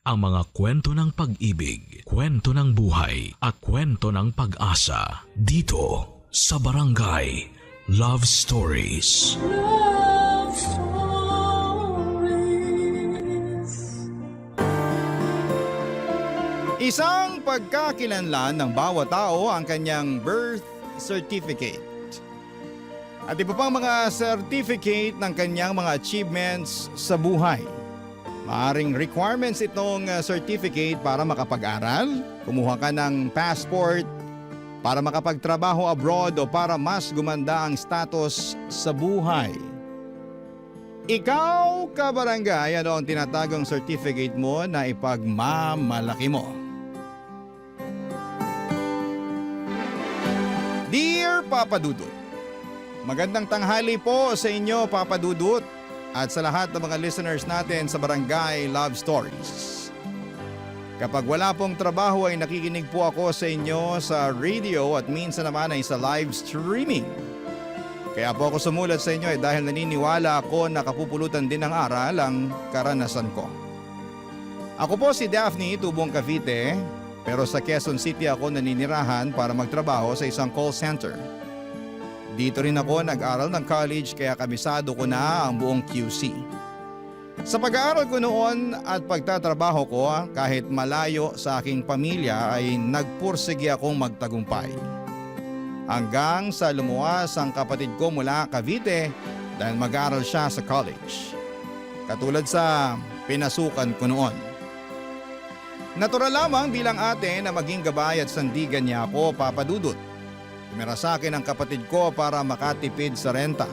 ang mga kwento ng pag-ibig, kwento ng buhay at kwento ng pag-asa dito sa Barangay Love Stories. Love Stories. Isang pagkakilanlan ng bawat tao ang kanyang birth certificate. At iba pang mga certificate ng kanyang mga achievements sa buhay. Maaring requirements itong certificate para makapag-aral, kumuha ka ng passport, para makapagtrabaho abroad o para mas gumanda ang status sa buhay. Ikaw, kabarangay, ano ang tinatagong certificate mo na ipagmamalaki mo? Dear Papa Dudut, magandang tanghali po sa inyo, Papa Dudut, at sa lahat ng mga listeners natin sa Barangay Love Stories. Kapag wala pong trabaho ay nakikinig po ako sa inyo sa radio at minsan naman ay sa live streaming. Kaya po ako sumulat sa inyo dahil naniniwala ako na kapupulutan din ng aral ang karanasan ko. Ako po si Daphne, tubong Cavite, pero sa Quezon City ako naninirahan para magtrabaho sa isang call center. Dito rin ako nag-aral ng college kaya kabisado ko na ang buong QC. Sa pag-aaral ko noon at pagtatrabaho ko kahit malayo sa aking pamilya ay nagpursige akong magtagumpay. Hanggang sa lumuwas ang kapatid ko mula Cavite dahil mag-aaral siya sa college. Katulad sa pinasukan ko noon. Natural lamang bilang ate na maging gabay at sandigan niya ako, Papa Dudut. Tumira sa akin ang kapatid ko para makatipid sa renta.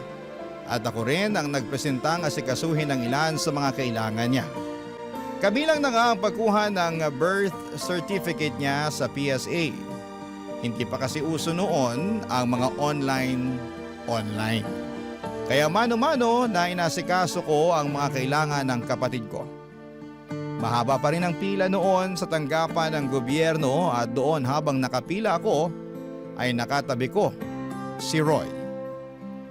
At ako rin ang nagpresentang asikasuhin ng ilan sa mga kailangan niya. Kabilang na nga ang pagkuha ng birth certificate niya sa PSA. Hindi pa kasi uso noon ang mga online. Kaya mano-mano na inasikaso ko ang mga kailangan ng kapatid ko. Mahaba pa rin ang pila noon sa tanggapan ng gobyerno at doon habang nakapila ako ay nakatabi ko si Roy.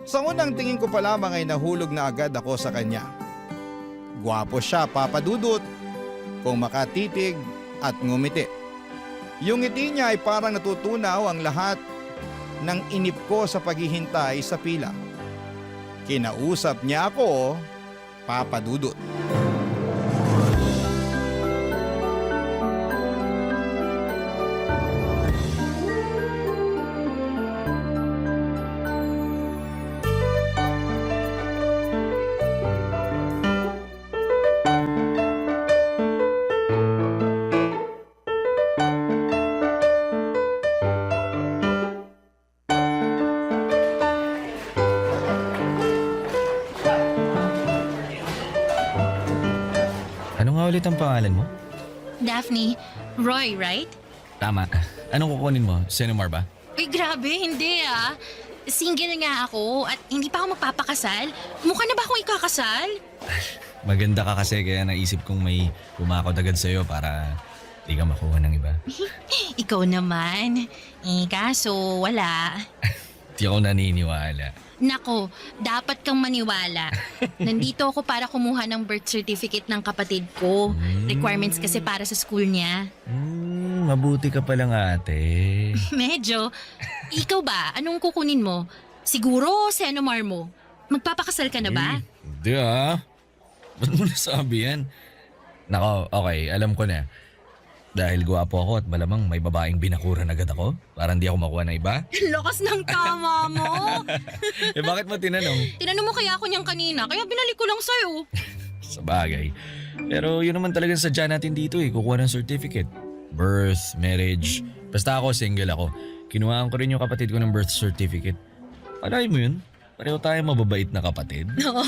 Sa unang tingin ko pa lamang ay nahulog na agad ako sa kanya. Gwapo siya, Papa Dudut, kung makatitig at ngumiti. Yung ngiti niya ay parang natutunaw ang lahat ng inip ko sa paghihintay sa pila. Kinausap niya ako, Papa Dudut. Ano nga ulit ang pangalan mo? Daphne, Roy, right? Tama. Anong kukunin mo? Senomar ba? Uy, grabe, hindi ah. Single nga ako at hindi pa ako magpapakasal. Mukha na ba akong ikakasal? Maganda ka kasi kaya naisip kong may pumakot agad sa'yo para di ka makuha ng iba. Ikaw naman. Kaso wala. Di ako naniniwala. Nako, dapat kang maniwala. Nandito ako para kumuha ng birth certificate ng kapatid ko. Requirements kasi para sa school niya. Mabuti ka palang ate. Medyo. Ikaw ba? Anong kukunin mo? Siguro senomar mo. Magpapakasal ka na ba? Hindi ah. Ba't mo nasabi yan? Nako, okay. Alam ko na. Dahil gwapo ako at malamang may babaeng binakuran agad ako para hindi ako makuha ng iba. Lakas ng tama mo. Bakit mo tinanong? Tinanong mo kaya ako niyang kanina, kaya binalik ko lang sa'yo. Sa bagay. Pero yun naman talagang sadya natin dito kukuha ng certificate. Birth, marriage. Basta ako, single ako. Kinuhaan ko rin yung kapatid ko ng birth certificate. Alay mo yun? Pareho tayo mababait na kapatid. Oo.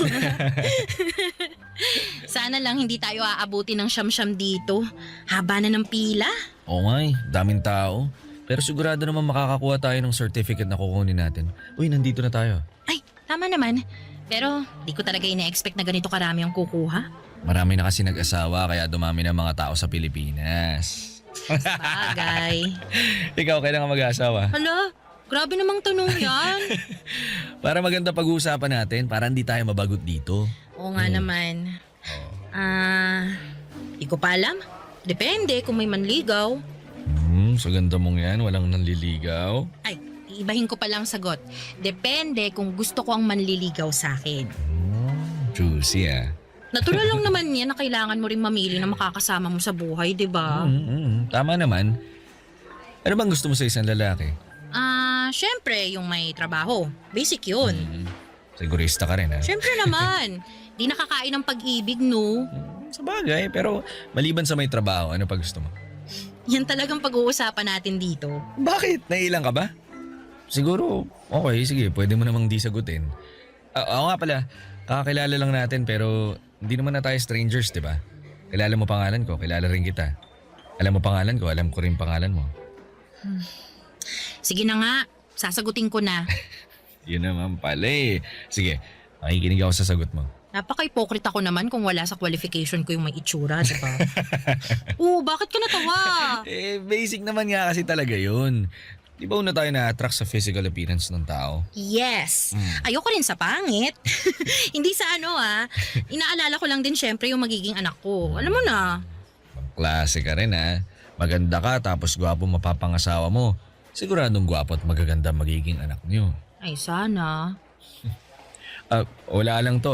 Sana lang hindi tayo aabuti ng siyam-siyam dito. Haba na ng pila. Oo nga daming tao. Pero sigurado naman makakakuha tayo ng certificate na kukunin natin. Uy, nandito na tayo. Ay, tama naman. Pero di ko talaga ina-expect na ganito karami ang kukuha. Marami na kasi nag-asawa kaya dumami na mga tao sa Pilipinas. Bagay. Ikaw, kailan ka mag-asawa? Hala, grabe namang tanong yan. Para maganda pag-uusapan natin, para hindi tayo mabagot dito. Oo nga naman. Di ko pa alam. Depende kung may manligaw. Sa ganda mong yan, walang nanliligaw. Ay, ibahin ko palang sagot. Depende kung gusto ko ang manliligaw sa akin. Juicy ah. Natural lang naman yan na kailangan mo rin mamili na makakasama mo sa buhay, di ba? Tama naman. Ano bang gusto mo sa isang lalaki? Syempre, yung may trabaho. Basic yun. Sigurista ka rin ha? Syempre naman. Di nakakain ng pag-ibig, no? Sa bagay, pero maliban sa may trabaho, ano pa gusto mo? Yan talagang pag-uusapan natin dito. Bakit? Nailang ka ba? Siguro, okay, sige, pwede mo namang di sagutin. Ako nga pala, kakakilala lang natin pero hindi naman na tayo strangers, di ba? Kilala mo pangalan ko, kilala rin kita. Alam mo pangalan ko, alam ko rin pangalan mo. Sige na nga, sasagutin ko na. Yun naman pala eh. Sige, makikinig ako sa sagot mo. Napaka-hypocrite ako naman kung wala sa qualification ko yung may itsura, di ba? Oo, bakit ka natawa? Basic naman nga kasi talaga yun. Di ba una tayo na-attract sa physical appearance ng tao? Yes. Ayoko rin sa pangit. Hindi sa inaalala ko lang din syempre yung magiging anak ko. Alam mo na. Klase ka rin ha. Maganda ka tapos gwapo mapapangasawa mo. Siguradong gwapo at magaganda magiging anak niyo. Ay, sana. Wala lang to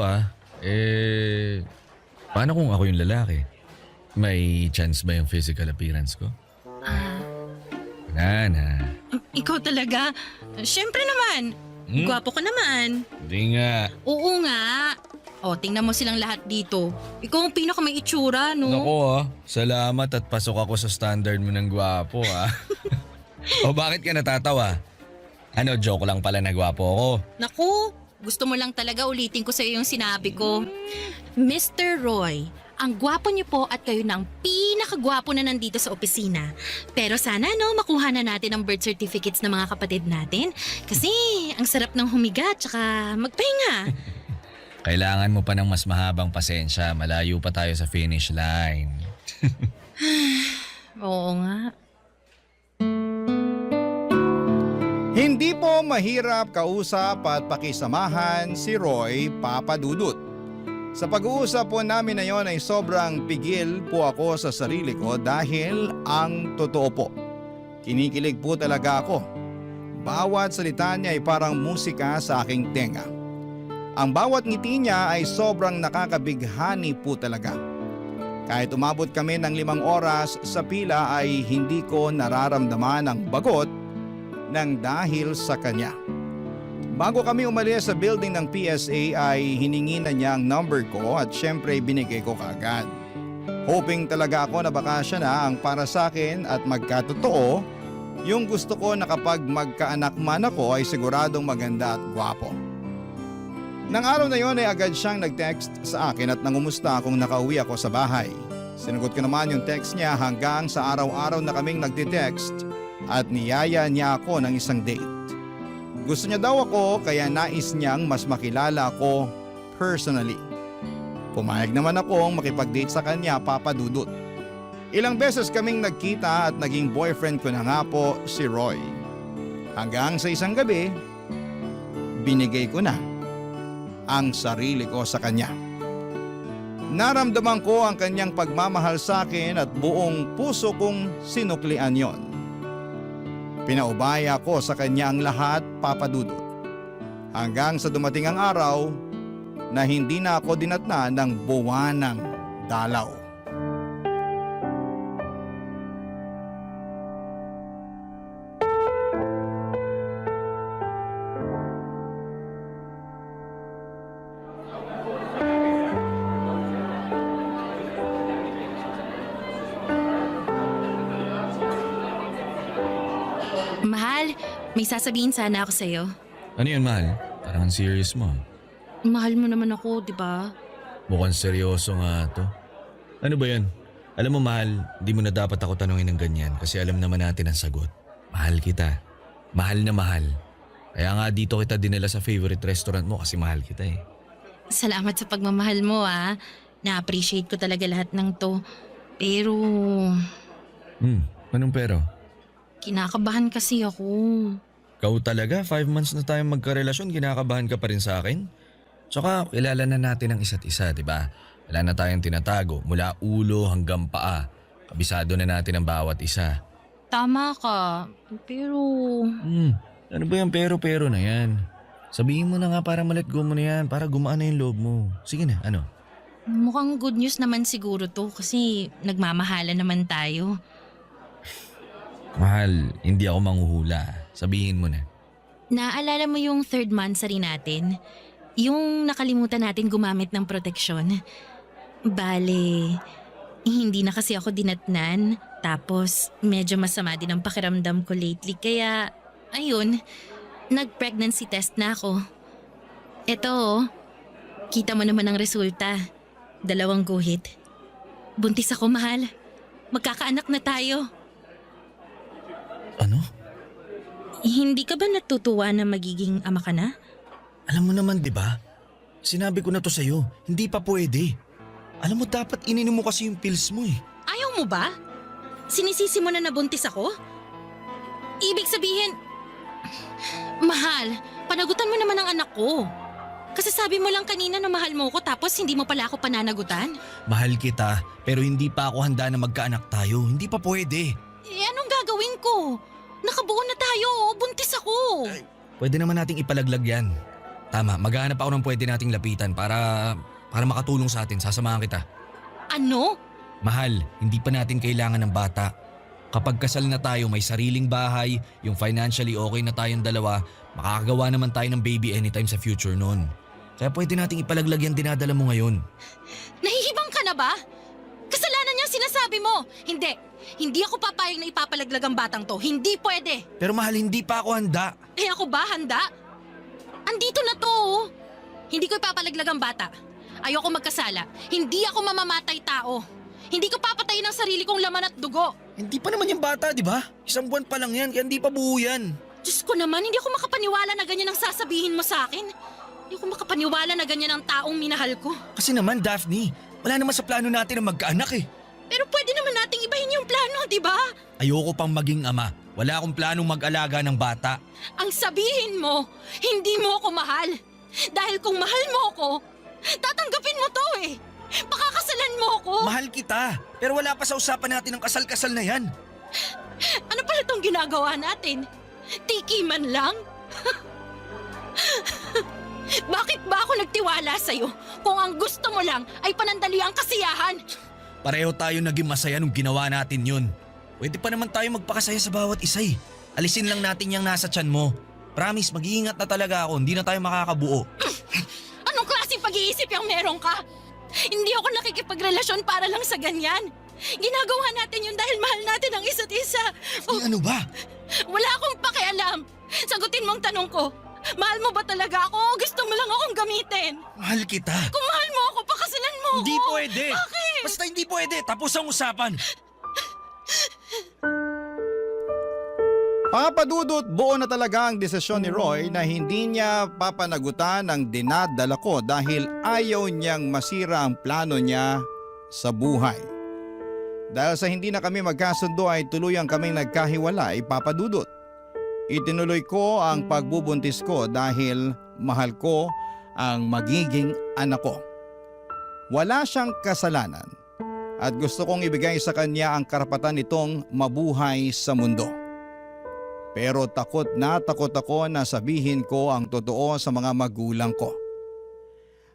paano kung ako yung lalaki? May chance ba yung physical appearance ko? Wala na. Ikaw talaga? Syempre naman. Gwapo ka naman. Hindi nga. Oo nga. O, tingnan mo silang lahat dito. Ikaw ang pinaka may itsura, no? Naku salamat at pasok ako sa standard mo ng gwapo O bakit ka natatawa? Ano, joke lang pala na gwapo ako? Naku, gusto mo lang talaga ulitin ko sa iyo yung sinabi ko. Mr. Roy, ang gwapo niyo po at kayo na ang pinakagwapo na nandito sa opisina. Pero sana makuha na natin ang birth certificates ng mga kapatid natin. Kasi ang sarap ng humiga tsaka magpahinga. Kailangan mo pa ng mas mahabang pasensya. Malayo pa tayo sa finish line. Oo nga. Hindi po mahirap kausap at pakisamahan si Roy Papadudut. Sa pag-uusap po namin na yon ay sobrang pigil po ako sa sarili ko dahil ang totoo po, kinikilig po talaga ako. Bawat salita niya ay parang musika sa aking tenga. Ang bawat ngiti niya ay sobrang nakakabighani po talaga. Kahit umabot kami ng 5 oras sa pila ay hindi ko nararamdaman ang bagot nang dahil sa kanya. Bago kami umalis sa building ng PSA ay hiningi na niya ang number ko at syempre binigay ko kaagad. Hoping talaga ako na baka siya na ang para sa akin at magkatotoo yung gusto ko na kapag magkaanak man ako ay siguradong maganda at gwapo. Nang araw na yon ay agad siyang nag-text sa akin at nangumusta kung nakauwi ako sa bahay. Sinagot ko naman yung text niya hanggang sa araw-araw na kaming nagte-text at niyaya niya ako ng isang date. Gusto niya daw ako kaya nais niyang mas makilala ako personally. Pumayag naman akong makipag-date sa kanya, Papadudut. Ilang beses kaming nagkita at naging boyfriend ko na nga po si Roy. Hanggang sa isang gabi, binigay ko na ang sarili ko sa kanya. Naramdaman ko ang kanyang pagmamahal sa akin at buong puso kong sinuklian yon. Pinaubaya ko sa kanya ang lahat, Papadudut. Hanggang sa dumating ang araw na hindi na ako dinatna ng buwanang dalaw. Mahal, may sasabihin sana ako sa'yo. Ano yun, mahal? Parang ang serious mo. Mahal mo naman ako, di ba? Mukhang seryoso nga to. Ano ba yan? Alam mo, mahal, di mo na dapat ako tanungin ng ganyan kasi alam naman natin ang sagot. Mahal kita. Mahal na mahal. Kaya nga dito kita dinala sa favorite restaurant mo kasi mahal kita eh. Salamat sa pagmamahal mo Na-appreciate ko talaga lahat ng to. Pero Anong pero? kinakabahan kasi ako. Ikaw talaga, 5 months na tayong magkarelasyon, kinakabahan ka pa rin sa akin? Tsaka kilala na natin ang isa't isa, di ba? Wala na tayong tinatago mula ulo hanggang paa. Kabisado na natin ang bawat isa. Tama ka, pero... Ano ba yung pero na yan? Sabihin mo na nga para ma-let go mo na yan, para gumaan na yung loob mo. Sige na, ano? Mukhang good news naman siguro to kasi nagmamahalan naman tayo. Mahal, hindi ako manghuhula. Sabihin mo na. Naaalala mo yung third monthsary natin? Yung nakalimutan natin gumamit ng proteksyon? Bale, hindi na kasi ako dinatnan. Tapos medyo masama din ang pakiramdam ko lately. Kaya, ayun, nag-pregnancy test na ako. Eto, kita mo naman ang resulta. 2 guhit. Buntis ako, mahal. Magkakaanak na tayo. Ano? Hindi ka ba natutuwa na magiging ama ka na? Alam mo naman, di ba? Sinabi ko na to sa'yo, hindi pa pwede. Alam mo, dapat ininom mo kasi yung pills mo eh. Ayaw mo ba? Sinisisi mo na nabuntis ako? Ibig sabihin, mahal, panagutan mo naman ang anak ko. Kasi sabi mo lang kanina na mahal mo ko tapos hindi mo pala ako pananagutan. Mahal kita, pero hindi pa ako handa na magkaanak tayo. Hindi pa pwede. Anong gagawin ko? Nakabuo na tayo, buntis ako. Pwede naman nating ipalaglag yan. Tama, maghahanap ako ng pwede nating lapitan para makatulong sa atin. Sasamahan kita. Ano? Mahal, hindi pa natin kailangan ng bata. Kapag kasal na tayo, may sariling bahay, yung financially okay na tayong dalawa, makakagawa naman tayo ng baby anytime sa future noon. Kaya pwede nating ipalaglag yung dinadala mo ngayon. Nahihibang ka na ba? Kasalanan niya sinasabi mo. Hindi ako papayag na ipapalaglag ang batang to. Hindi pwede. Pero mahal, hindi pa ako handa. Eh ako ba handa? Andito na to. Oh. Hindi ko ipapalaglag ang bata. Ayoko magkasala. Hindi ako mamamatay tao. Hindi ko papatayin ang sarili kong laman at dugo. Hindi pa naman yung bata, di ba? 1 buwan pa lang yan, kaya hindi pa buo yan. Diyos ko naman, hindi ako makapaniwala na ganyan ang sasabihin mo sa akin. Hindi ako makapaniwala na ganyan ang taong minahal ko. Kasi naman, Daphne, wala naman sa plano natin na magkaanak eh. Pero pwede naman nating ibahin yung plano, di ba? Ayoko pang maging ama. Wala akong planong mag-alaga ng bata. Ang sabihin mo, hindi mo ako mahal. Dahil kung mahal mo ako, tatanggapin mo to eh. Pakakasalan mo ako. Mahal kita, pero wala pa sa usapan natin ang kasal-kasal na yan. Ano pala itong ginagawa natin? Tiki man lang? Bakit ba ako nagtiwala sa'yo kung ang gusto mo lang ay panandali ang kasiyahan? Pareho tayo naging masaya nung ginawa natin yun. Pwede pa naman tayo magpakasaya sa bawat isa eh. Alisin lang natin yung nasa tiyan mo. Promise, mag-iingat na talaga ako. Hindi na tayo makakabuo. Anong klaseng pag-iisip yung meron ka? Hindi ako nakikipagrelasyon para lang sa ganyan. Ginagawa natin yun dahil mahal natin ang isa't isa. Ano ba? Wala akong pakialam. Sagutin mo ang tanong ko. Mahal mo ba talaga ako o gusto mo lang akong gamitin? Mahal kita. Kung mahal mo ako, pakasalan mo Hindi ako. pwede. Bakit? Basta hindi pwede. Tapos ang usapan. Papadudot, buo na talaga ang desisyon ni Roy na hindi niya papanagutan ang dinadala ko dahil ayaw niyang masira ang plano niya sa buhay. Dahil sa hindi na kami magkasundo ay tuluyang kaming nagkahiwalay, Papadudot. Itinuloy ko ang pagbubuntis ko dahil mahal ko ang magiging anak ko. Wala siyang kasalanan at gusto kong ibigay sa kanya ang karapatan nitong mabuhay sa mundo. Pero takot ako na sabihin ko ang totoo sa mga magulang ko.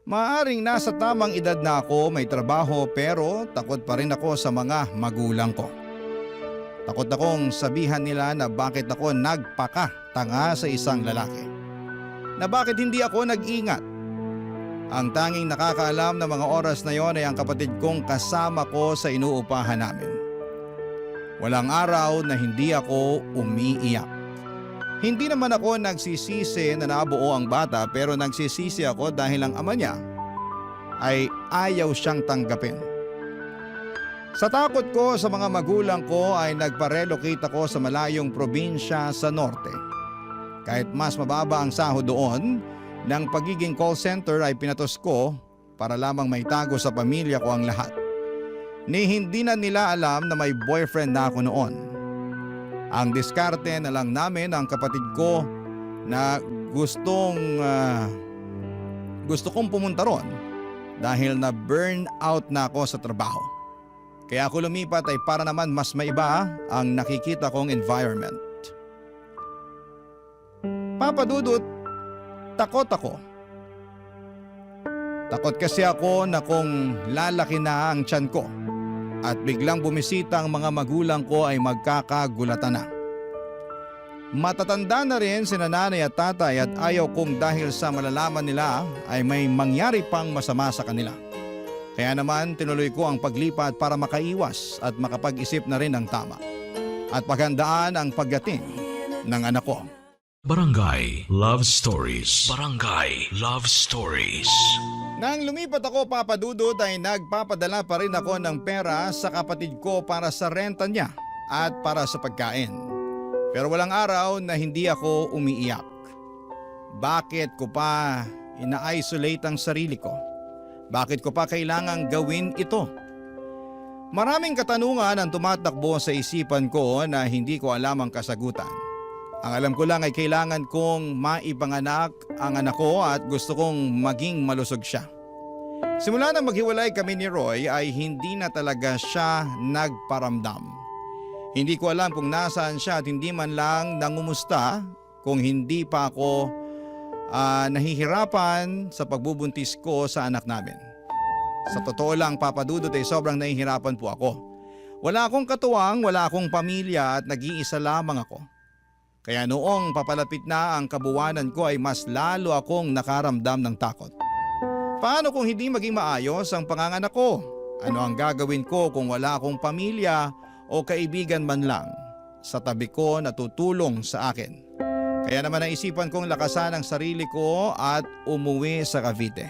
Maaring nasa tamang edad na ako, may trabaho pero takot pa rin ako sa mga magulang ko. Takot akong sabihan nila na bakit ako nagpakatanga sa isang lalaki. Na bakit hindi ako nag-ingat. Ang tanging nakakaalam na mga oras na yon ay ang kapatid kong kasama ko sa inuupahan namin. Walang araw na hindi ako umiiyak. Hindi naman ako nagsisisi na nabuo ang bata pero nagsisisi ako dahil ang ama niya ay ayaw siyang tanggapin. Sa takot ko sa mga magulang ko ay nagpa-relocate ako sa malayong probinsya sa norte. Kahit mas mababa ang sahod doon, ng pagiging call center ay pinatos ko para lamang may tago sa pamilya ko ang lahat. Ni hindi na nila alam na may boyfriend na ako noon. Ang diskarte na lang namin ang kapatid ko na gusto kong pumunta ron dahil na burn out na ako sa trabaho. Kaya ako lumipat ay para naman mas maiba ang nakikita kong environment. Papa Dudut, takot ako. Takot kasi ako na kung lalaki na ang tiyan ko at biglang bumisita ang mga magulang ko ay magkakagulatan na. Matatanda na rin si nanay at tatay at ayaw kong dahil sa malalaman nila ay may mangyari pang masama sa kanila. Kaya naman tinuloy ko ang paglipat para makaiwas at makapag-isip na rin ng tama at paghandaan ang pagdating ng anak ko. Barangay Love Stories. Barangay Love Stories. Nang lumipat ako, Papa Dudut, ay nagpapadala pa rin ako ng pera sa kapatid ko para sa renta niya at para sa pagkain. Pero walang araw na hindi ako umiiyak. Bakit ko pa ina-isolate ang sarili ko? Bakit ko pa kailangang gawin ito? Maraming katanungan ang tumatakbo sa isipan ko na hindi ko alam ang kasagutan. Ang alam ko lang ay kailangan kong maipanganak ang anak ko at gusto kong maging malusog siya. Simula nang maghiwalay kami ni Roy ay hindi na talaga siya nagparamdam. Hindi ko alam kung nasaan siya at hindi man lang nangumusta kung hindi pa ako nahihirapan sa pagbubuntis ko sa anak namin. Sa totoo lang, Papa Dudut, ay sobrang nahihirapan po ako. Wala akong katuwang, wala akong pamilya at nag-iisa lamang ako. Kaya noong papalapit na ang kabuwanan ko ay mas lalo akong nakaramdam ng takot. Paano kung hindi maging maayos ang panganganak ko? Ano ang gagawin ko kung wala akong pamilya o kaibigan man lang sa tabi ko na tutulong sa akin? Kaya naman naisipan kong lakasan ang sarili ko at umuwi sa Cavite.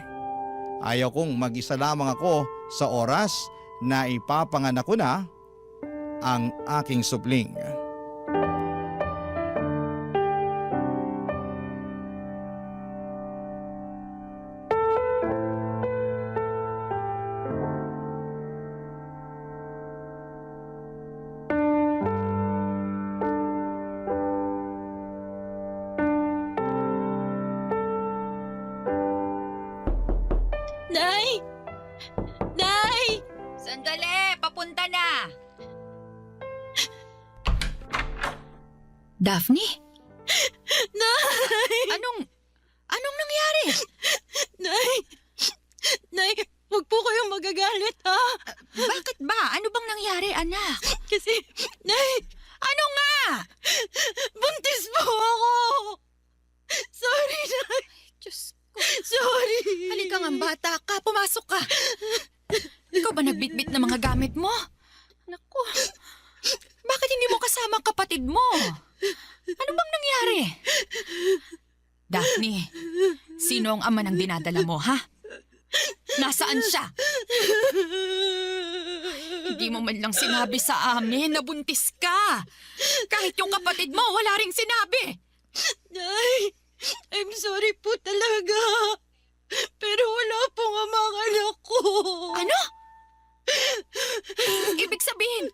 Ayaw kong mag-isa lamang ako sa oras na ipapanganak ko na ang aking supling. Nay! Nay! Sandali! Papunta na! Daphne? Nay! Anong nangyari? Nay! Nay, huwag po kayong magagalit ha. Bakit ba? Ano bang nangyari, anak? Kasi, Nay, Ano nga? buntis po ako. Sorry, Nay. Diyos ko. Sorry. Halika nga, bata ka. Pumasok ka. Ikaw ba nagbitbit ng mga gamit mo? Naku. Bakit hindi mo kasama ang kapatid mo? Ano bang nangyari? Daphne, sino ang ama ng dinadala mo, ha? Nasaan siya? Hindi mo man lang sinabi sa amin na buntis ka. Kahit yung kapatid mo, wala ring sinabi. Nay, I'm sorry po talaga. Pero wala pong ama ang anak ko. Ano? Ibig sabihin,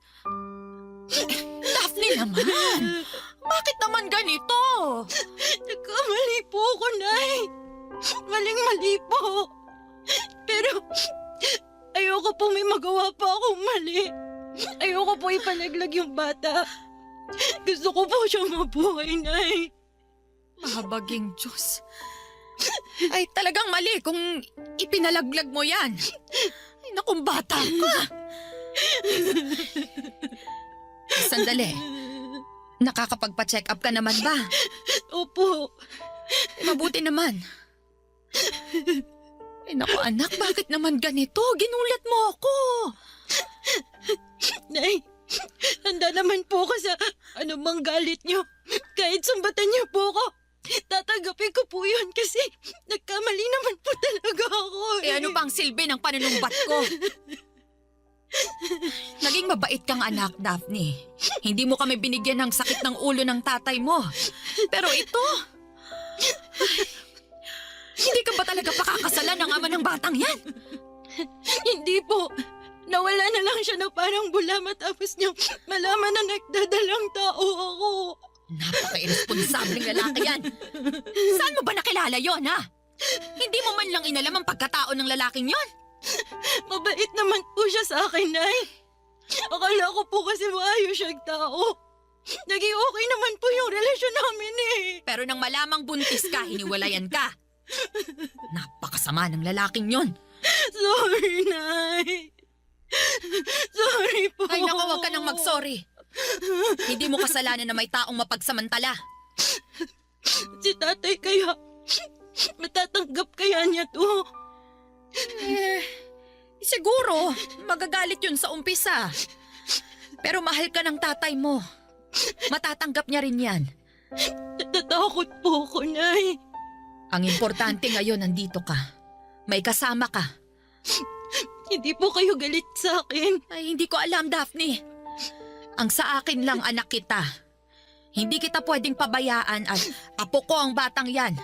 Daphne naman, bakit naman ganito? Nagkamali po ako, Nay. Maling-mali po. Pero ayoko po may magawa pa akong mali. Ayoko po ipalaglag yung bata. Gusto ko po siyang mabuhay, Nay. Mahabaging Diyos. Ay, talagang mali kung ipinalaglag mo yan. Ay, nakong bata ka. Sandali. Nakakapagpa-check up ka naman ba? Opo. Mabuti naman. Ay, naku anak, bakit naman ganito? Ginulat mo ako. Nay, handa naman po ako sa anumang galit niyo. Kahit sumbatan niyo po ako, tatanggapin ko po yun kasi nagkamali naman po talaga ako. Eh ano bang silbi ng panunumbat ko? Naging mabait kang anak, Daphne. Hindi mo kami binigyan ng sakit ng ulo ng tatay mo. Pero ito... Hindi ka ba talaga pakakasalan ng ama ng batang yan? Hindi po. Nawala na lang siya na parang bula matapos niya malaman na nagdadalang tao ako. Napaka-irresponsableng lalaki yan. Saan mo ba nakilala yon, ha? Hindi mo man lang inalam ang pagkatao ng lalaking yon. Mabait naman po siya sa akin, Nay. Akala ko po kasi maayos siyang tao. Naging okay naman po yung relasyon namin eh. Pero nang malamang buntis ka, hiniwalayan ka. Napakasama ng lalaking yon. Sorry, Nay. Sorry po. Ay naku, huwag ka nang mag-sorry. Hindi mo kasalanan na may taong mapagsamantala. Si tatay kaya, matatanggap kaya niya to? Siguro, magagalit yun sa umpisa. Pero mahal ka ng tatay mo. Matatanggap niya rin yan. Natatakot po ako, Nay. Ang importante ngayon, nandito ka. May kasama ka. Hindi po kayo galit sa akin. Ay, hindi ko alam, Daphne. Ang sa akin lang, anak kita. Hindi kita pwedeng pabayaan at apo ko ang batang yan.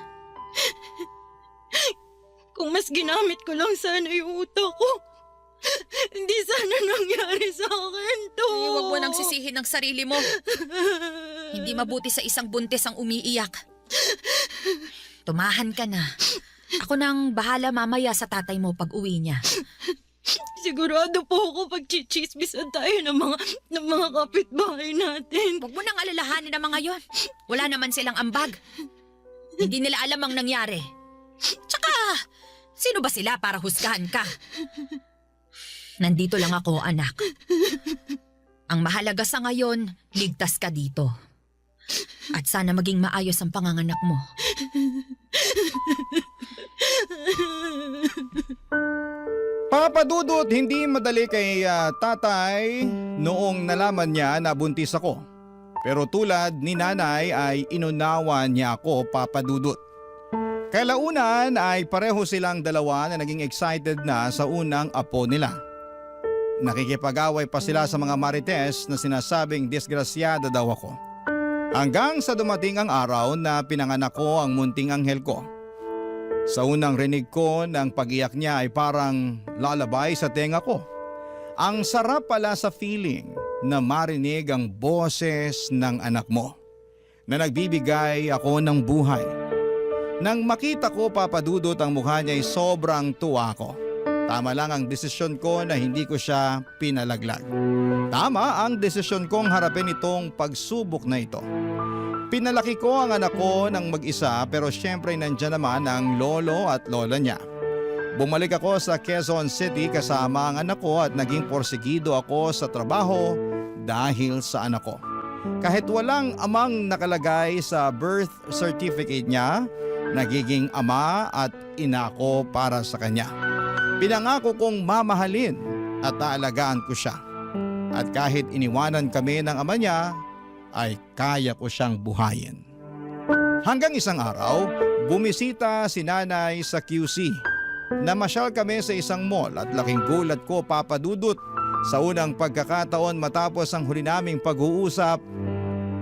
Kung mas ginamit ko lang sana yung utak ko, hindi sana nangyari sa akin to. Ay, huwag mo nang sisihin ang sarili mo. Hindi mabuti sa isang buntis ang umiiyak. Tumahan ka na. Ako nang bahala mamaya sa tatay mo pag uwi niya. Sigurado po ako pag-chichismisan tayo ng mga kapitbahay natin. Huwag mo nang alalahanin ang mga yon. Wala naman silang ambag. Hindi nila alam ang nangyari. Tsaka, sino ba sila para husgahan ka? Nandito lang ako, anak. Ang mahalaga sa ngayon, ligtas ka dito. At sana maging maayos ang panganganak mo. Papa Dudut, hindi madali kay tatay noong nalaman niya na buntis ako. Pero tulad ni nanay ay inunawan niya ako, Papa Dudut. Kalaunan ay pareho silang dalawa na naging excited na sa unang apo nila. Nakikipag-away pa sila sa mga marites na sinasabing disgrasyada daw ako. Hanggang sa dumating ang araw na pinanganak ko ang munting anghel ko. Sa unang rinig ko ng pag-iyak niya ay parang lalabay sa tenga ko. Ang sarap pala sa feeling na marinig ang boses ng anak mo na nagbibigay ako ng buhay. Nang makita ko, Papa Dudut, ang mukha niya ay sobrang tuwa ko. Tama lang ang desisyon ko na hindi ko siya pinalaglag. Tama ang desisyon kong harapin itong pagsubok na ito. Pinalaki ko ang anak ko ng mag-isa pero syempre nandyan naman ang lolo at lola niya. Bumalik ako sa Quezon City kasama ang anak ko at naging porsigido ako sa trabaho dahil sa anak ko. Kahit walang amang nakalagay sa birth certificate niya, nagiging ama at ina ko para sa kanya. Pinangako kong mamahalin at aalagaan ko siya. At kahit iniwanan kami ng ama niya, ay kaya ko siyang buhayin. Hanggang isang araw, bumisita si nanay sa QC. Namasyal kami sa isang mall at laking gulat ko, Papa Dudut. Sa unang pagkakataon matapos ang huli naming pag-uusap,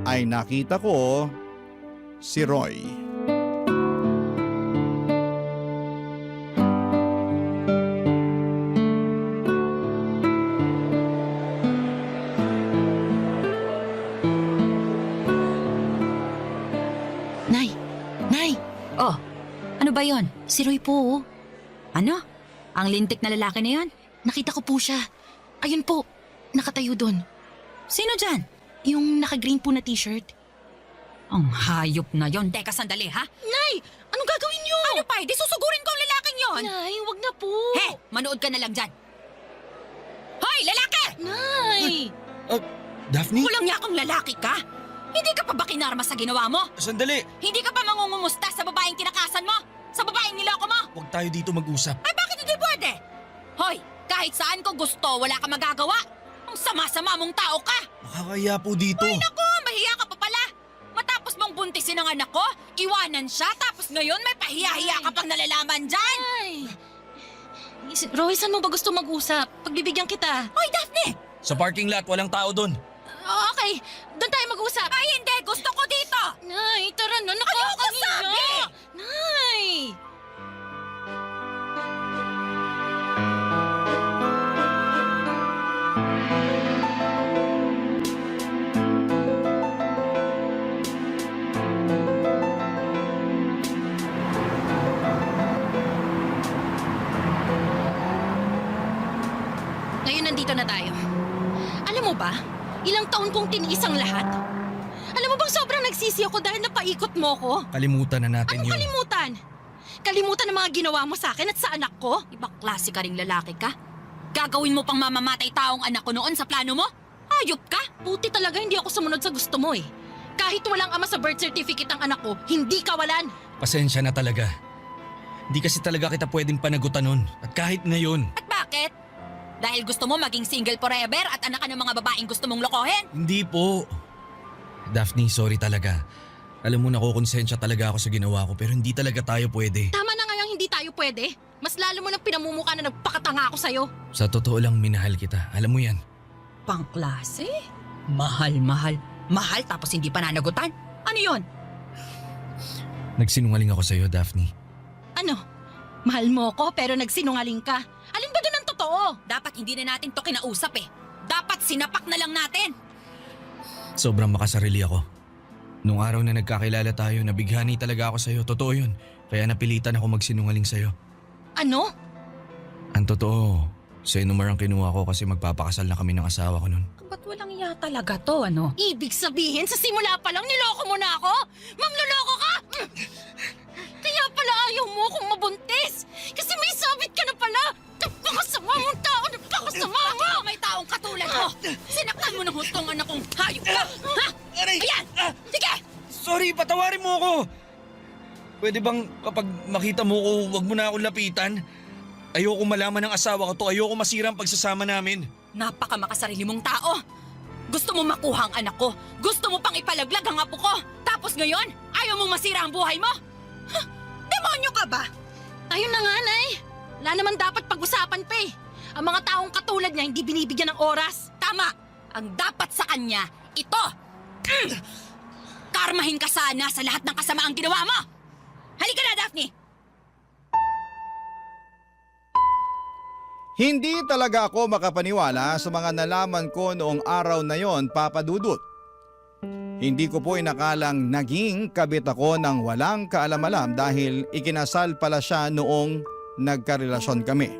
ay nakita ko si Roy. Ano ba yon? Si Roy po. Ano? Ang lintik na lalaki na yon? Nakita ko po siya. Ayun po, nakatayo doon. Sino dyan? Yung naka-green po na t-shirt. Ang hayop na yon. Teka, sandali ha? Nay! Anong gagawin niyo? Ano pa? Di susugurin ko ang lalaking yon. Nay, wag na po. He! Manood ka na lang dyan. Hoy, lalaki! Nay! Daphne? Kulang niya akong lalaki ka? Hindi ka pa ba kinarma sa ginawa mo? Sandali! Hindi ka pa mangungumusta sa babaeng tinakasan mo? Sa babaeng niloko mo? Huwag tayo dito mag-usap. Ay, bakit hindi pwede? Hoy, kahit saan ko gusto, wala ka magagawa. Ang sama-sama mong tao ka. Nakakaya po dito. Ay, naku, mahiya ka pa pala. Matapos mong buntisin ang anak ko, iwanan siya, tapos ngayon may pahiya-hiya ka pang nalalaman dyan. Ay! Roy, saan mo ba gusto mag-usap? Pagbibigyan kita. Hoy, Daphne! Sa parking lot, walang tao doon. Okay, doon tayo mag-usap. Ay, hindi. Gusto ko dito. Nay, tara na. Ayoko sabi! Nay! Ngayon nandito na tayo. ba? Ilang taon kong tiniis ang lahat. Alam mo bang sobrang nagsisi ako dahil napaikot mo ko? Kalimutan na natin Anong yun. kalimutan? Kalimutan ang mga ginawa mo sa akin at sa anak ko? Ibang klase ka ring lalaki ka. Gagawin mo pang mamamatay taong anak ko noon sa plano mo? Hayop ka! Buti talaga hindi ako sumunod sa gusto mo eh. Kahit walang ama sa birth certificate ang anak ko, hindi kawalan. Pasensya na talaga. Hindi kasi talaga kita pwedeng panagutan nun. At kahit ngayon, At bakit? Dahil gusto mo maging single forever at anak ka ng mga babaeng gusto mong lokohin? hindi po. Daphne, sorry talaga. Alam mo, nakukonsensya talaga ako sa ginawa ko pero hindi talaga tayo pwede. Tama na nga yung hindi tayo pwede. Mas lalo mo nang pinamumukha na nagpakatanga ako sa'yo. Sa totoo lang, minahal kita. Alam mo yan. Pangklase? Mahal. Mahal tapos hindi pananagutan? Ano yon? Nagsinungaling ako sa'yo, Daphne. Ano? Mahal mo ko pero nagsinungaling ka. Alin ba doon ang totoo? Dapat hindi na natin to kinausap eh. Dapat sinapak na lang natin. Sobrang makasarili ako. Nung araw na nagkakilala tayo, nabighani talaga ako sa'yo. Totoo yun. Kaya napilitan ako magsinungaling sa'yo. Ano? Ang totoo, sa Inumar ang kinuha ko kasi magpapakasal na kami ng asawa ko nun. Ba't walang iya talaga to, ano? Ibig sabihin sa simula pa lang niloko mo na ako? Mangloloko ka? Kaya pala ayaw mo akong mabuntis. Kasi may sabit ka na pala. Napakasama mong tao. Napakasama mo. Bakit may taong katulad mo? Sinaktan mo ng hustong anak kong hayop ka! Ha? Ayan! Sige! Sorry, patawarin mo ako! Pwede bang kapag makita mo ko, wag mo na akong lapitan? Ayoko malaman ng asawa ko to. Ayoko masira ang pagsasama namin. Napakamakasarili mong tao. Gusto mo makuha ang anak ko. Gusto mo pang ipalaglag ang apo ko. Tapos ngayon, ayaw mong masira ang buhay mo? Huh? Demonyo ka ba? Ayun na nga, Nay. Wala naman dapat pag-usapan pa eh. Ang mga taong katulad niya hindi binibigyan ng oras. Tama! Ang dapat sa kanya, ito! Karmahin ka sana sa lahat ng kasamaang ginawa mo! Halika na, Daphne! Hindi talaga ako makapaniwala sa mga nalaman ko noong araw na yon, Papa Dudut. Hindi ko po inakalang naging kabit ako ng walang kaalam-alam dahil ikinasal pala siya noong nagkarelasyon kami.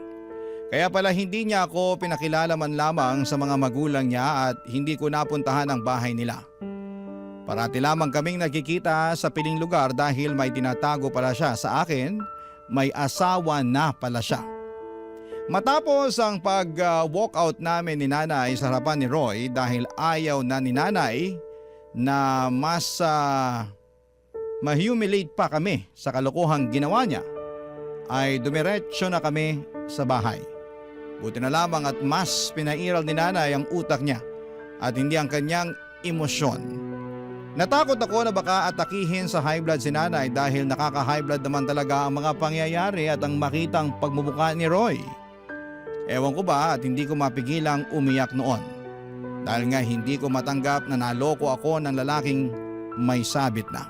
Kaya pala hindi niya ako pinakilala man lamang sa mga magulang niya at hindi ko napuntahan ang bahay nila. Parati lamang kaming nagkikita sa piling lugar dahil may tinatago pala siya sa akin, may asawa na pala siya. Matapos ang pag-walkout namin ni Nanay sa harapan ni Roy dahil ayaw na ni Nanay na mas ma-humiliate pa kami sa kalokohang ginawa niya, ay dumiretso na kami sa bahay. Buti na lamang at mas pinairal ni Nanay ang utak niya at hindi ang kanyang emosyon. Natakot ako na baka atakihin sa high blood si Nanay dahil nakaka-high blood naman talaga ang mga pangyayari at ang makitang pagmumukha ni Roy. Ewan ko ba at hindi ko mapigilang umiyak noon. Dahil nga hindi ko matanggap na naloko ako ng lalaking may sabit na.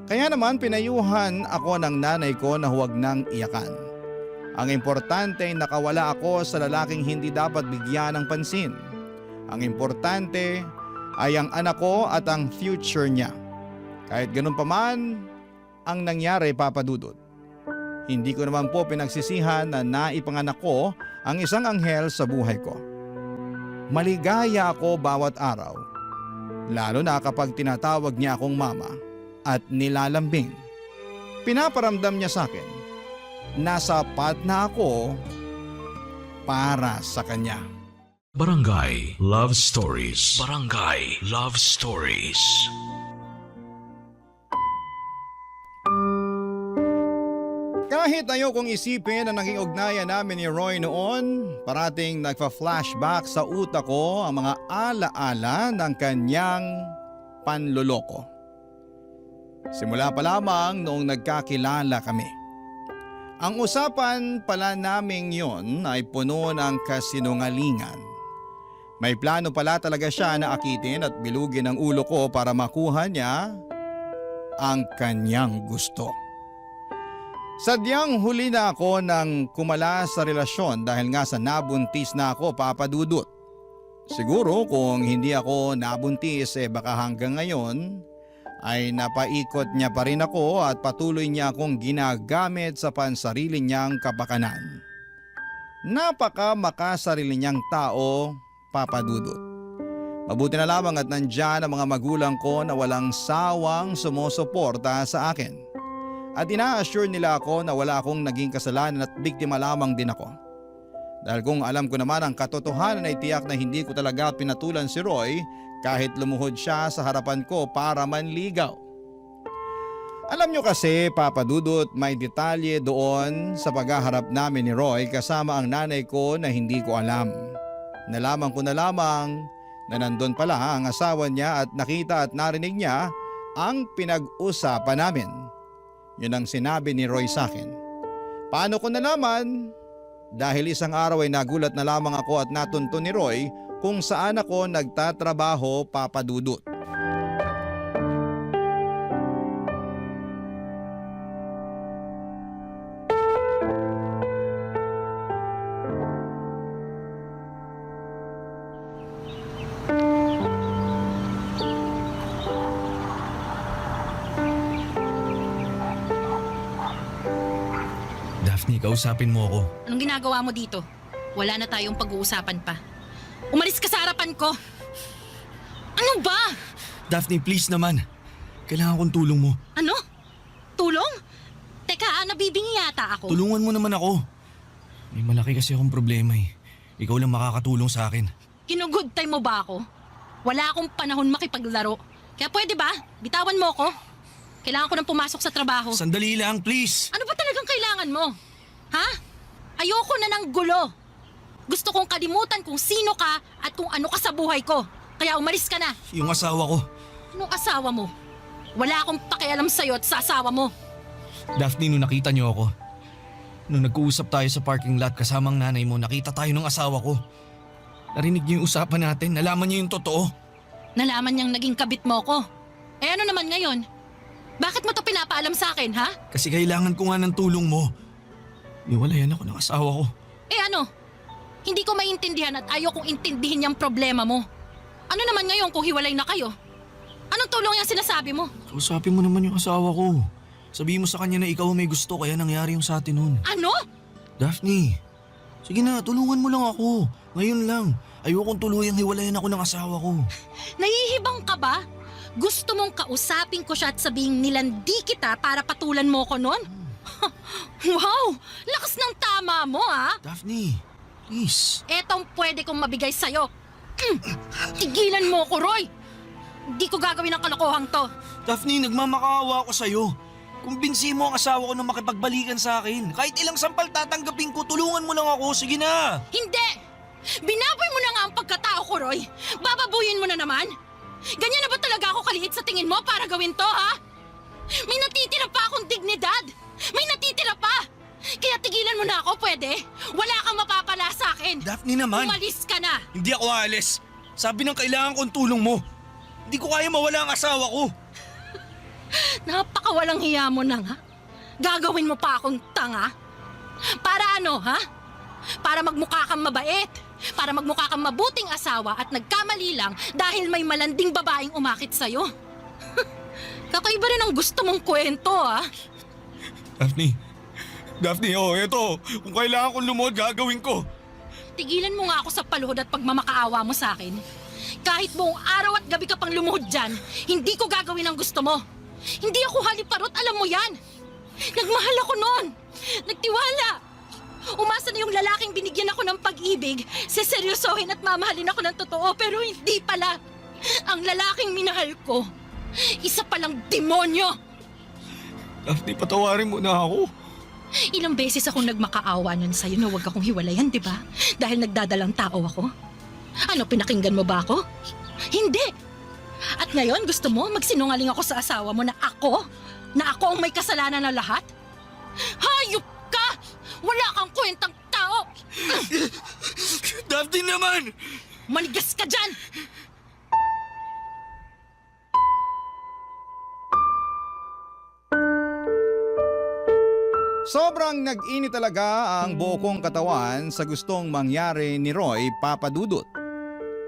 Kaya naman pinayuhan ako ng nanay ko na huwag nang iyakan. Ang importante ay nakawala ako sa lalaking hindi dapat bigyan ng pansin. Ang importante ay ang anak ko at ang future niya. Kahit ganun pa man ang nangyari, Papa Dudut. Hindi ko naman po pinagsisihan na naipanganak ko ang isang anghel sa buhay ko. Maligaya ako bawat araw, lalo na kapag tinatawag niya akong mama at nilalambing. Pinaparamdam niya sa akin na sapat na ako para sa kanya. Barangay Love Stories. Barangay Love Stories. Kahit ayokong isipin ang naging ugnayan namin ni Roy noon, parating nagpa-flashback sa utak ko ang mga alaala ng kanyang panloloko. Simula pa lamang noong nagkakilala kami. Ang usapan pala naming yon ay puno ng kasinungalingan. May plano pala talaga siya na akitin at bilugin ang ulo ko para makuha niya ang kanyang gusto. Sadyang huli na ako nang kumala sa relasyon dahil nga sa nabuntis na ako, Papa Dudut. Siguro kung hindi ako nabuntis baka hanggang ngayon ay napaikot niya pa rin ako at patuloy niya akong ginagamit sa pansarili niyang kapakanan. Napaka makasarili niyang tao, Papa Dudut. Mabuti na lamang at nandyan ang mga magulang ko na walang sawang sumusuporta sa akin. At ina-assure nila ako na wala akong naging kasalanan at biktima lamang din ako. Dahil kung alam ko naman ang katotohanan ay tiyak na hindi ko talaga pinatulan si Roy kahit lumuhod siya sa harapan ko para manligaw. Alam nyo kasi, Papa Dudut, may detalye doon sa paghaharap namin ni Roy kasama ang nanay ko na hindi ko alam. Nalaman ko na lamang na nandun pala ang asawa niya at nakita at narinig niya ang pinag-usapan namin. Yun ang sinabi ni Roy sa akin. Paano ko nalaman? Dahil isang araw ay nagulat na lamang ako at natunto ni Roy kung saan ako nagtatrabaho, Papa Dudut. Daphne, kausapin mo ako. Anong ginagawa mo dito? Wala na tayong pag-uusapan pa. Umalis ka sa harapan ko! Ano ba? Daphne, please naman. Kailangan kong tulong mo. Ano? Tulong? Teka, nabibingi yata ako. Tulungan mo naman ako. May malaki kasi akong problema eh. Ikaw lang makakatulong sa akin. Ginugood time mo ba ako? Wala akong panahon makipaglaro. Kaya pwede ba? Bitawan mo ako. Kailangan ko nang pumasok sa trabaho. Sandali lang, please. Ano ba talagang kailangan mo? Ha? Ayoko na ng gulo. Gusto kong kalimutan kung sino ka at kung ano ka sa buhay ko. Kaya umalis ka na. Yung asawa ko. Anong asawa mo? Wala akong pakialam sa'yo at sa asawa mo. Daphne, nung nakita niyo ako. Nung nag-uusap tayo sa parking lot kasamang nanay mo, nakita tayo ng asawa ko. Narinig niyo yung usapan natin, nalaman niyo yung totoo. Nalaman niyang naging kabit mo ko. Eh ano naman ngayon? Bakit mo to pinapaalam sa akin, ha? Kasi kailangan ko nga ng tulong mo. Niwalayan ako ng asawa ko. Eh ano? Hindi ko maintindihan at ayaw kong intindihin yung problema mo. Ano naman ngayon kung hiwalay na kayo? Anong tulong yung sinasabi mo? Kausapin mo naman yung asawa ko. Sabihin mo sa kanya na ikaw may gusto kaya nangyari yung sa atin nun. Ano? Daphne, sige na, tulungan mo lang ako. Ngayon lang. Ayokong tuluyang hiwalayan ako ng asawa ko. Nahihibang ka ba? Gusto mong kausapin ko siya at sabihing nilandi kita para patulan mo ko nun? Wow! Lakas ng tama mo, ha? Daphne, please. Etong pwede kong mabigay sa'yo. Tigilan mo ko, Roy! Hindi ko gagawin ang kalokohang to. Daphne, nagmamakaawa ako sa'yo. Kumbinsi mo ang asawa ko na makipagbalikan sa akin. Kahit ilang sampal tatanggapin ko, tulungan mo lang ako. Sige na. Hindi! Binaboy mo na nga ang pagkatao ko, Roy. Bababuyin mo na naman. Ganyan na ba talaga ako kaliit sa tingin mo para gawin to, ha? May natitira pa akong dignidad. May natitira pa. Kaya tigilan mo na ako, pwede? Wala kang mapapala sa akin. Daphne naman. Umalis ka na. Hindi ako aalis. Sabi ng kailangan kong tulong mo. Hindi ko kaya mawala ang asawa ko. Napakawalang hiya mo na nga. Gagawin mo pa akong tanga? Para ano, ha? Para magmukha kang mabait. Para magmukha kang mabuting asawa at nagkamali lang dahil may malanding babaeng umakit sa'yo. Kakaiba rin ang gusto mong kwento, ha? Daphne, eto. Kung kailangan kong lumuhod, gagawin ko. Tigilan mo nga ako sa paluhod at pagmamakaawa mo sa akin. Kahit buong araw at gabi ka pang lumuhod dyan, hindi ko gagawin ang gusto mo. Hindi ako haliparot, alam mo yan. Nagmahal ako noon. Nagtiwala. Umasa na yung lalaking binigyan ako ng pag-ibig, seseryosohin at mamahalin ako ng totoo, pero hindi pala. Ang lalaking minahal ko, isa palang demonyo. Daphne, patawarin mo na ako. Ilang beses akong nagmakaawa nun sa'yo na huwag akong hiwalayan, di ba? Dahil nagdadalang tao ako. Ano, pinakinggan mo ba ako? Hindi. At ngayon, gusto mo magsinungaling ako sa asawa mo na ako ang may kasalanan na lahat? Hayop ka! Wala kang kwentang tao! Daphne naman! Manigas ka dyan! Sobrang nag-init talaga ang buo kong katawan sa gustong mangyari ni Roy, Papa Dudut.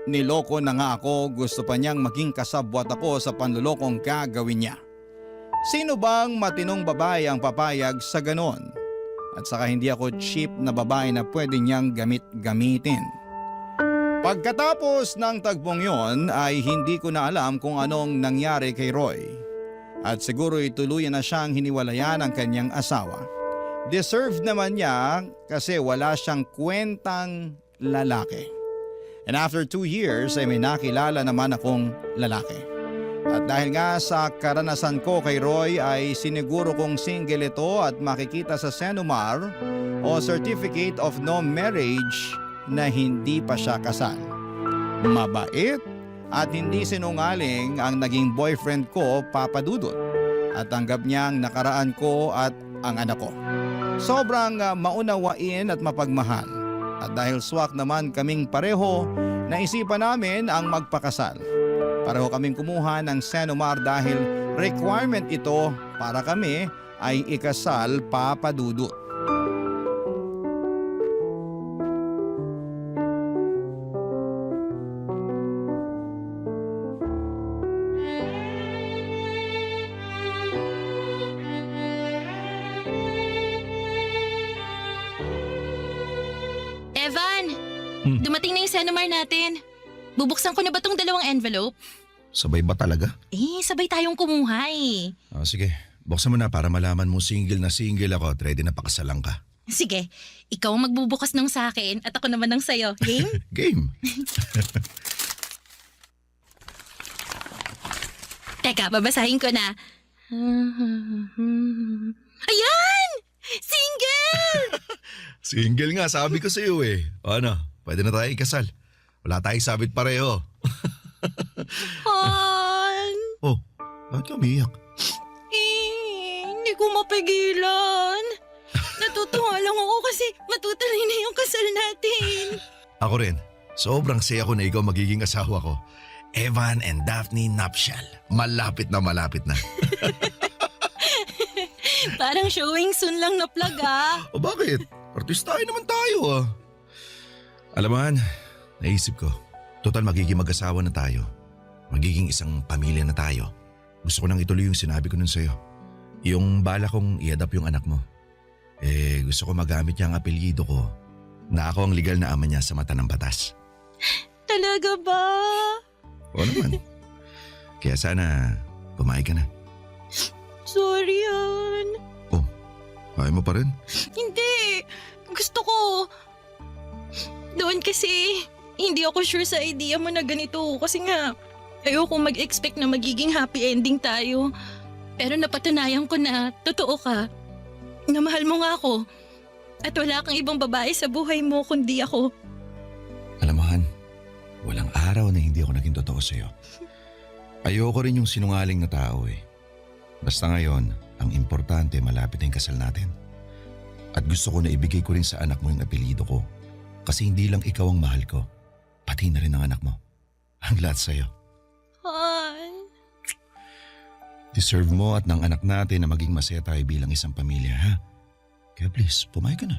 Niloko na nga ako, gusto pa niyang maging kasabwat ako sa panlulokong gagawin niya. Sino bang matinong babae ang papayag sa ganon? At saka hindi ako cheap na babae na pwede niyang gamitin. Pagkatapos ng tagpong yon ay hindi ko na alam kung anong nangyari kay Roy. At siguro'y tuluyan na siyang hiniwalayan ng kanyang asawa. Deserve naman niya kasi wala siyang kwentang lalaki. And after 2 years ay may nakilala naman akong lalaki. At dahil nga sa karanasan ko kay Roy ay siniguro kong single ito at makikita sa Senomar o Certificate of No Marriage na hindi pa siya kasal. Mabait at hindi sinungaling ang naging boyfriend ko, Papa Dudut. At tanggap niyang nakaraan ko at ang anak ko. Sobrang maunawain at mapagmahal. At dahil swak naman kaming pareho, naisipan namin ang magpakasal. Pareho kaming kumuha ng Senomar dahil requirement ito para kami ay ikasal, Papa Dudut. Evan, dumating na yung Senomar natin. Bubuksan ko na ba tong 2 envelope? Sabay ba talaga? Sabay tayong kumuha eh. Sige, buksan mo na para malaman mo single na single ako at ready na pakasalan ka. Sige, ikaw ang magbubukas ng sa akin at ako naman ng sayo. Game? Game. Teka, babasahin ko na. Ayan! Single! Single nga, sabi ko sa iyo eh. O ano, pwede na tayo ikasal. Wala tayong sabit pareho. Han! Oh, bakit ka umiyak? Hindi ko mapigilan. Natutuwa lang ako kasi matutuloy na yung kasal natin. Ako rin, sobrang saya ko na ikaw magiging asawa ko. Evan and Daphne Nuptial. Malapit na malapit na. Parang showing soon lang na plug ah. O bakit? Artistahin naman tayo ah. Alam mo Han, naisip ko, total magiging mag-asawa na tayo. Magiging isang pamilya na tayo. Gusto ko nang ituloy yung sinabi ko nun sa'yo. Yung bala kong i-adapt yung anak mo. Gusto ko magamit niya ang apelyido ko na ako ang legal na ama niya sa mata ng batas. Talaga ba? Oo naman. Kaya sana pumayag ka na. Sorry, Han. Oh, ayaw mo pa rin? Hindi. Gusto ko. Doon kasi, hindi ako sure sa idea mo na ganito. Kasi nga, ayoko mag-expect na magiging happy ending tayo. Pero napatunayan ko na totoo ka. Na mahal mo nga ako. At wala kang ibang babae sa buhay mo kundi ako. Alam mo Han, walang araw na hindi ako naging totoo sa'yo. Ayoko rin yung sinungaling na tao eh. Basta ngayon, ang importante malapit na yung kasal natin. At gusto ko na ibigay ko rin sa anak mo yung apelyido ko. Kasi hindi lang ikaw ang mahal ko, pati na rin ang anak mo. Ang lahat sa'yo. Han. Deserve mo at ng anak natin na maging masaya tayo bilang isang pamilya, ha? Kaya please, pumayag ka na.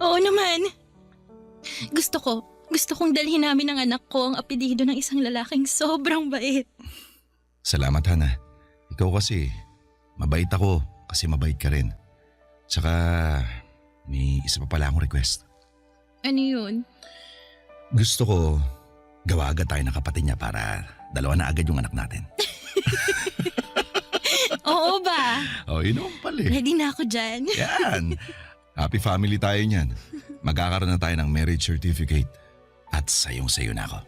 Oo naman. Gusto kong dalhin namin ng anak ko ang apelyido ng isang lalaking sobrang bait. Salamat, Hana. Ikaw kasi, mabait ako kasi mabait ka rin. Tsaka, may isa pa pala akong request. Ano yun? Gusto ko, gawa agad tayo ng kapatid niya para 2 na agad yung anak natin. Oo ba? Oh, yun naman pala eh. Ready na ako dyan. Yan. Happy family tayo niyan. Magkakaroon na tayo ng marriage certificate. At sayong-sayo na ako.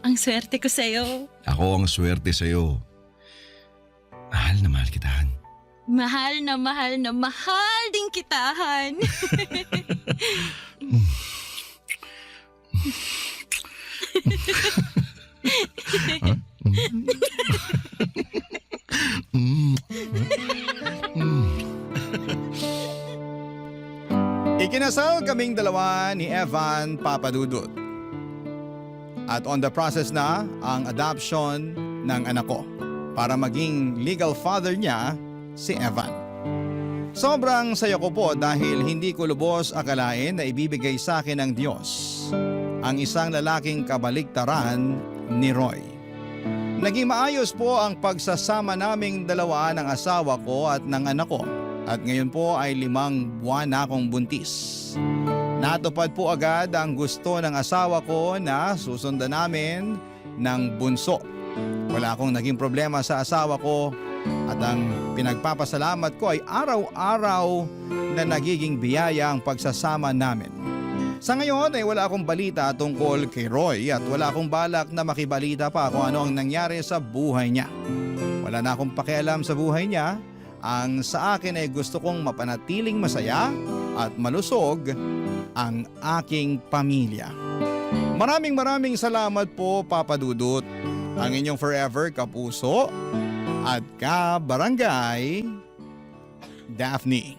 Ang swerte ko sa'yo. Ako ang swerte sa'yo. Mahal na mahal kita, Han. Mahal na mahal na mahal din kitahan. Ikinasal kaming dalawa ni Evan, Papa Dudut. At on the process na ang adoption ng anak ko para maging legal father niya si Evan. Sobrang saya ko po dahil hindi ko lubos akalain na ibibigay sa akin ng Diyos ang isang lalaking kabaliktaran ni Roy. Naging maayos po ang pagsasama naming dalawa ng asawa ko at ng anak ko at ngayon po ay 5 buwan na akong buntis. Natupad po agad ang gusto ng asawa ko na susundan namin ng bunso. Wala akong naging problema sa asawa ko at ang pinagpapasalamat ko ay araw-araw na nagiging biyaya ang pagsasama namin. Sa ngayon ay wala akong balita tungkol kay Roy at wala akong balak na makibalita pa kung ano ang nangyari sa buhay niya. Wala na akong pakialam sa buhay niya. Ang sa akin ay gusto kong mapanatiling masaya at malusog ang aking pamilya. Maraming salamat po, Papa Dudut. Ang inyong forever kapuso at kabarangay, Daphne.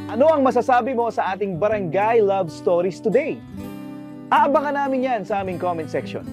Ano ang masasabi mo sa ating Barangay Love Stories today? Aabangan namin yan sa aming comment section.